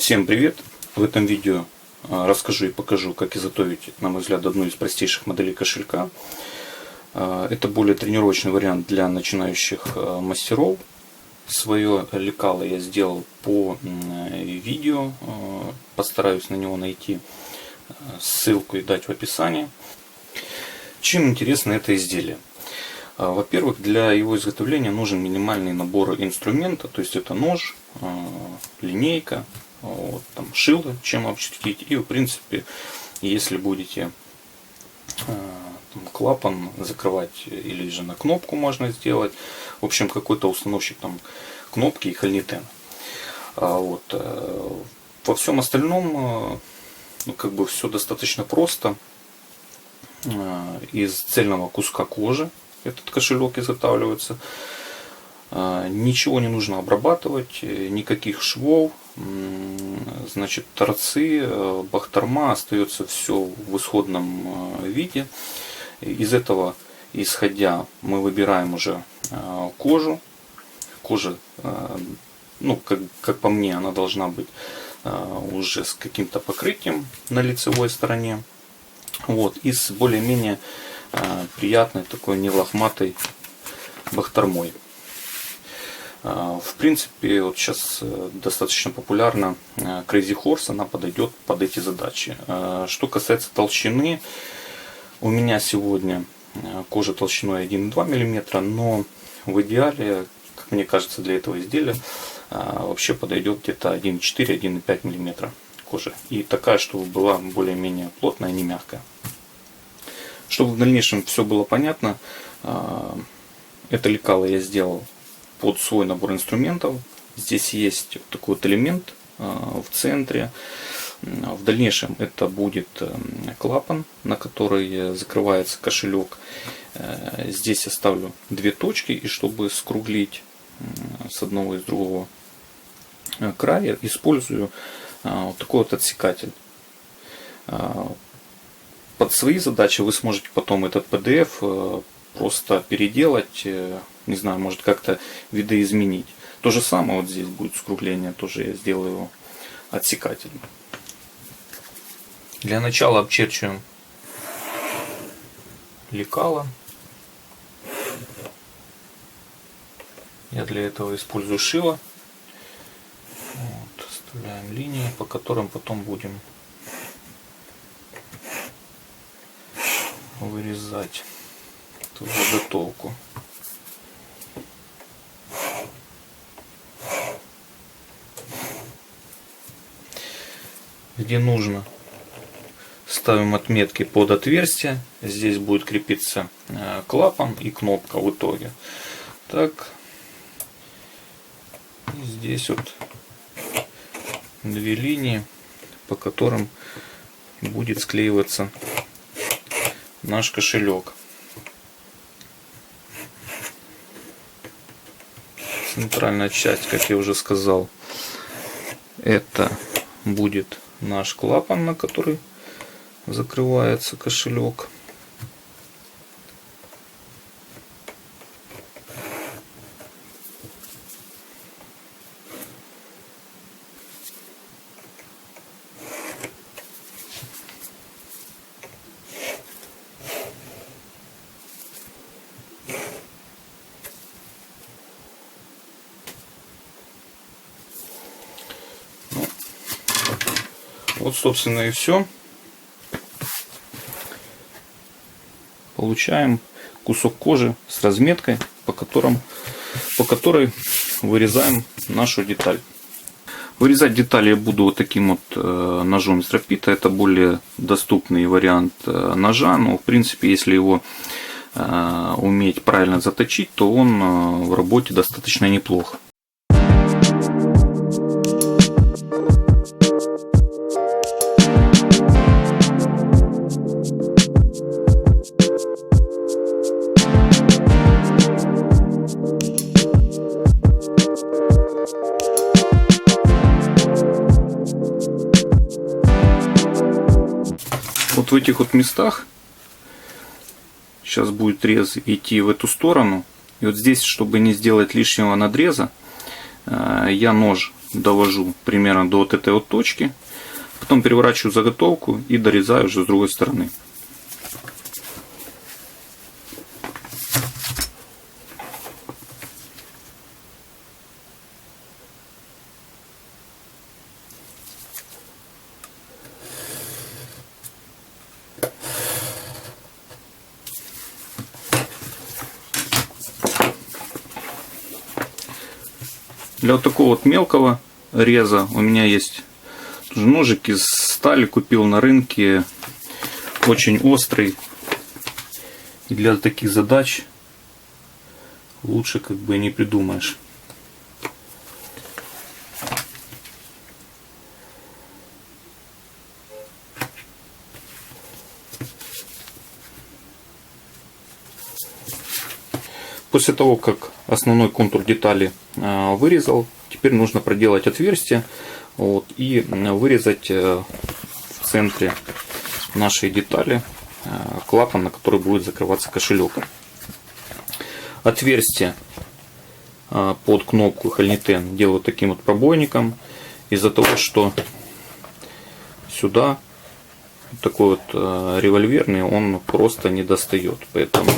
Всем привет! В этом видео расскажу и покажу, как изготовить, на мой взгляд, одну из простейших моделей кошелька. Это более тренировочный вариант для начинающих мастеров. Свое лекало я сделал по видео, постараюсь на него найти ссылку и дать в описании. Чем интересно это изделие? Во-первых, для его изготовления нужен минимальный набор инструмента, то есть это нож, линейка, вот, там, шило, чем обчертить, и в принципе, если будете клапан закрывать или же на кнопку можно сделать, в общем, какой-то установщик там кнопки и хольнитен. Вот. Во всем остальном все достаточно просто. Из цельного куска кожи этот кошелек изготавливается. Ничего не нужно обрабатывать, никаких швов, значит, торцы, бахторма, остается все в исходном виде. Из этого исходя мы выбираем уже кожу. Кожа, как по мне, она должна быть уже с каким-то покрытием на лицевой стороне. Вот, и с более-менее приятной такой невлахматой бахтормой. В принципе, вот сейчас достаточно популярна Crazy Horse, она подойдет под эти задачи. Что касается толщины, у меня сегодня кожа толщиной 1,2 мм, но в идеале, как мне кажется, для этого изделия вообще подойдет где-то 1,4-1,5 мм кожи. И такая, чтобы была более-менее плотная, не мягкая. Чтобы в дальнейшем все было понятно, это лекало я сделал под свой набор инструментов. Здесь есть вот такой вот элемент в центре. В дальнейшем это будет клапан, на который закрывается кошелек. Здесь я ставлю две точки, и чтобы скруглить с одного и с другого края, использую вот такой вот отсекатель. Под свои задачи вы сможете потом этот PDF просто переделать, не знаю, может как-то видоизменить. То же самое вот здесь будет скругление, тоже я сделаю его отсекателем. Для начала обчерчиваем лекало. Я для этого использую шило. Вот, оставляем линии, по которым потом будем вырезать эту заготовку. Где нужно, ставим отметки под отверстие. Здесь будет крепиться клапан и кнопка в итоге. Так. И здесь вот две линии, по которым будет склеиваться наш кошелек. Центральная часть, как я уже сказал, это будет наш клапан, на который закрывается кошелек. Вот, собственно, и все. Получаем кусок кожи с разметкой, по которой вырезаем нашу деталь. Вырезать детали я буду вот таким вот ножом из рапита. Это более доступный вариант ножа, но в принципе, если его уметь правильно заточить, то он в работе достаточно неплох. Вот в этих вот местах сейчас будет рез идти в эту сторону. И вот здесь, чтобы не сделать лишнего надреза, я нож довожу примерно до вот этой вот точки. Потом переворачиваю заготовку и дорезаю уже с другой стороны. Для вот такого вот мелкого реза у меня есть ножик из стали, купил на рынке, очень острый. И для таких задач лучше как бы не придумаешь. После того, как основной контур детали вырезал, теперь нужно проделать отверстие и вырезать в центре нашей детали клапан, на который будет закрываться кошелек. Отверстие под кнопку Halniten делаю таким вот пробойником, из-за того, что сюда такой вот револьверный он просто не достает, поэтому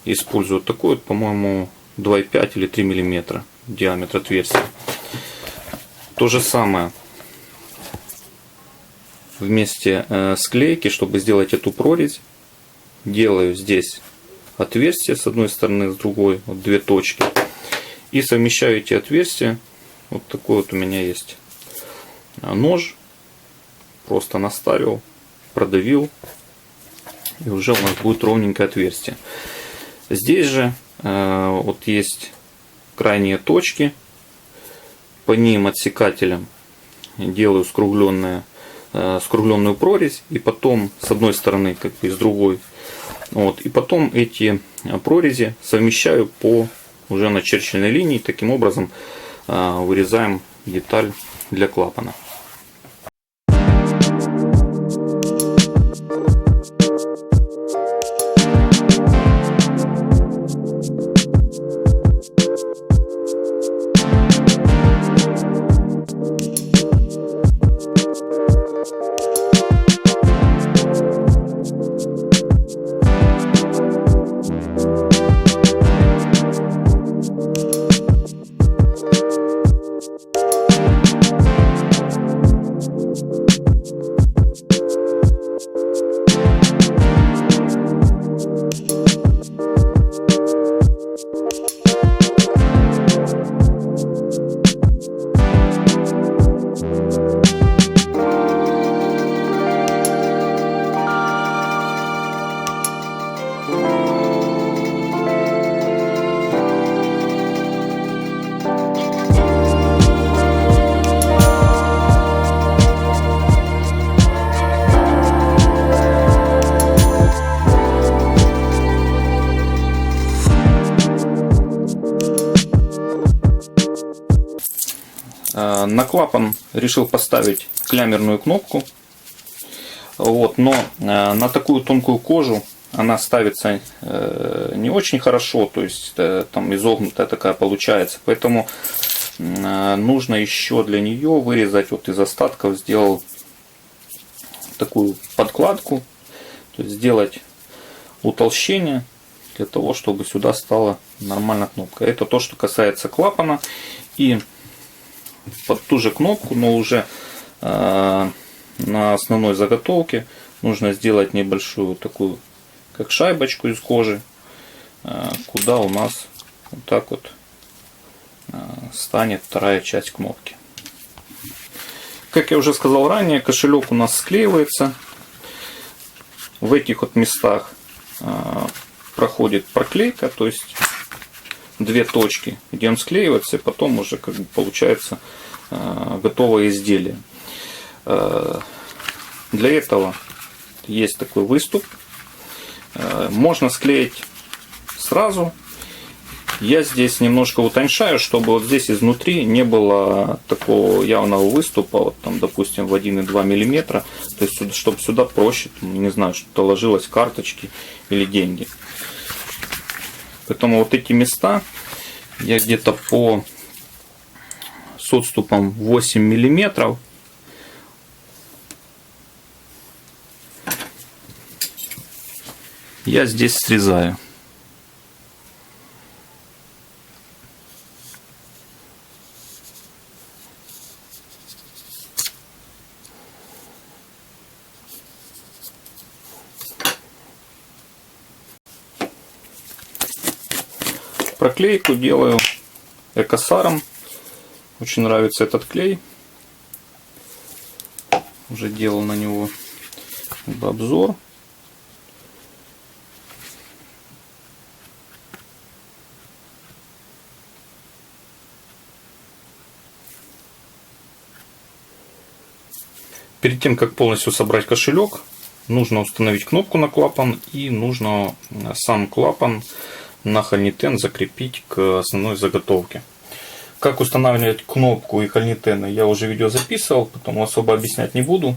использую такой вот, по-моему, 2,5 или 3 мм диаметр отверстия. То же самое вместе склейки, чтобы сделать эту прорезь, делаю здесь отверстие с одной стороны, с другой, вот две точки, и совмещаю эти отверстия. Вот такой вот у меня есть нож, просто наставил, продавил, и уже у нас будет ровненькое отверстие. Здесь же вот есть крайние точки, по ним отсекателем делаю скругленную прорезь, и потом с одной стороны, как и с другой, и потом эти прорези совмещаю по уже начерченной линии. Таким образом вырезаем деталь для клапана. На клапан решил поставить клямерную кнопку, но на такую тонкую кожу она ставится не очень хорошо, то есть там изогнутая такая получается, поэтому нужно еще для нее вырезать, вот из остатков сделал такую подкладку, то есть сделать утолщение для того, чтобы сюда стала нормально кнопка. Это то, что касается клапана. И под ту же кнопку, но уже на основной заготовке нужно сделать небольшую такую, как шайбочку из кожи, куда у нас вот так вот станет вторая часть кнопки. Как я уже сказал ранее, кошелек у нас склеивается. В этих вот местах проходит проклейка, то есть две точки, где он склеивается, и потом уже как бы получается готовое изделие. Для этого есть такой выступ. Можно склеить сразу. Я здесь немножко утоньшаю, чтобы вот здесь изнутри не было такого явного выступа, вот там, допустим, в 1,2 мм, то есть чтобы сюда проще, не знаю, что-то ложилось, карточки или деньги. Поэтому вот эти места я где-то по с отступом 8 миллиметров. Я здесь срезаю. Проклейку делаю экосаром. Очень нравится этот клей. Уже делал на него обзор. Перед тем, как полностью собрать кошелек, нужно установить кнопку на клапан и нужно сам клапан на Хольнитен закрепить к основной заготовке. Как устанавливать кнопку и Хольнитены я уже видео записывал, поэтому особо объяснять не буду.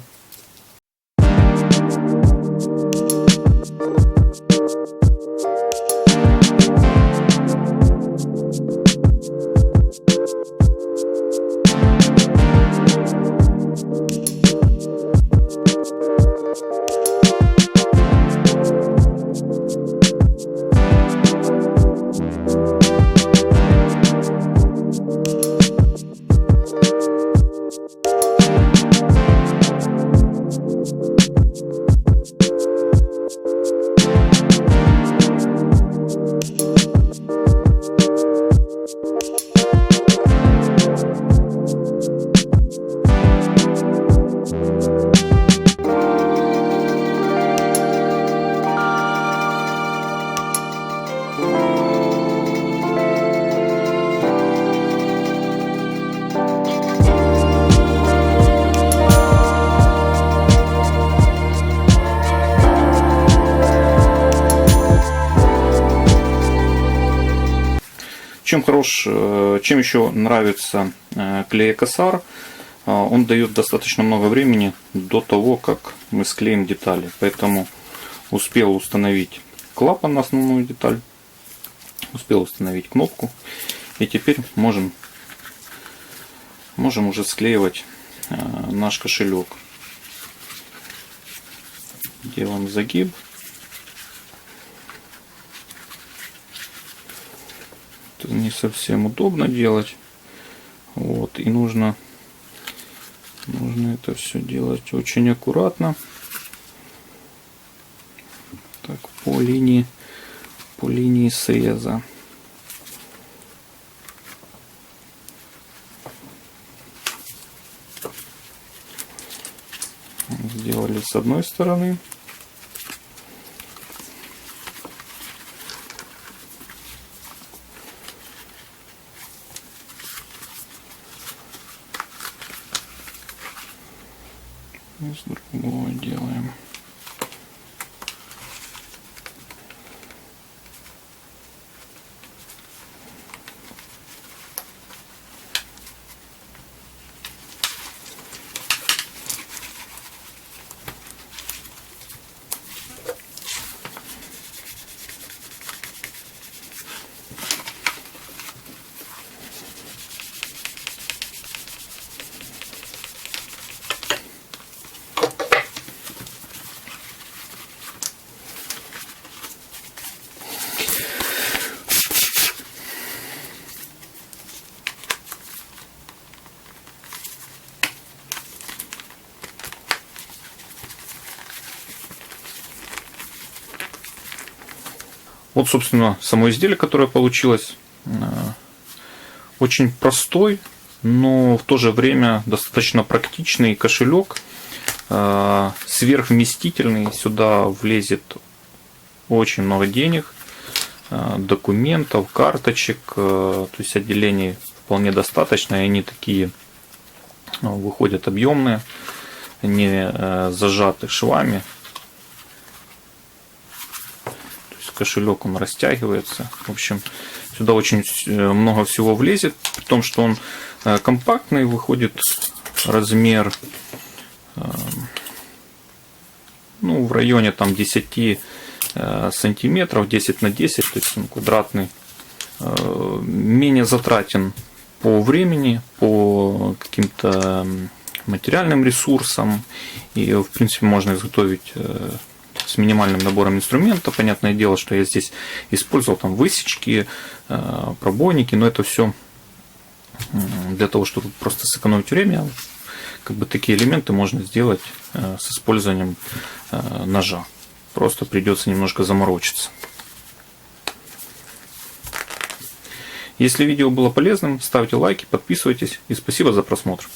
Чем еще нравится клей Экосар? Он дает достаточно много времени до того, как мы склеим детали. Поэтому успел установить клапан на основную деталь, успел установить кнопку. И теперь можем уже склеивать наш кошелек. Делаем загиб. Не совсем удобно делать. Вот, и нужно это все делать очень аккуратно. Так, по линии среза. Сделали с одной стороны. И с другого делаем. Вот, собственно, само изделие, которое получилось. Очень простой, но в то же время достаточно практичный кошелек. Сверхвместительный. Сюда влезет очень много денег, документов, карточек. То есть отделений вполне достаточно. И они такие выходят объемные, не зажаты швами. Кошелек он растягивается. В общем, сюда очень много всего влезет, при том, что он компактный, выходит размер в районе там 10 сантиметров, 10 на 10, то есть он квадратный, менее затратен по времени, по каким-то материальным ресурсом. И, в принципе, можно изготовить с минимальным набором инструмента. Понятное дело, что я здесь использовал там высечки, пробойники, но это все для того, чтобы просто сэкономить время. Как бы такие элементы можно сделать с использованием ножа. Просто придется немножко заморочиться. Если видео было полезным, ставьте лайки, подписывайтесь и спасибо за просмотр.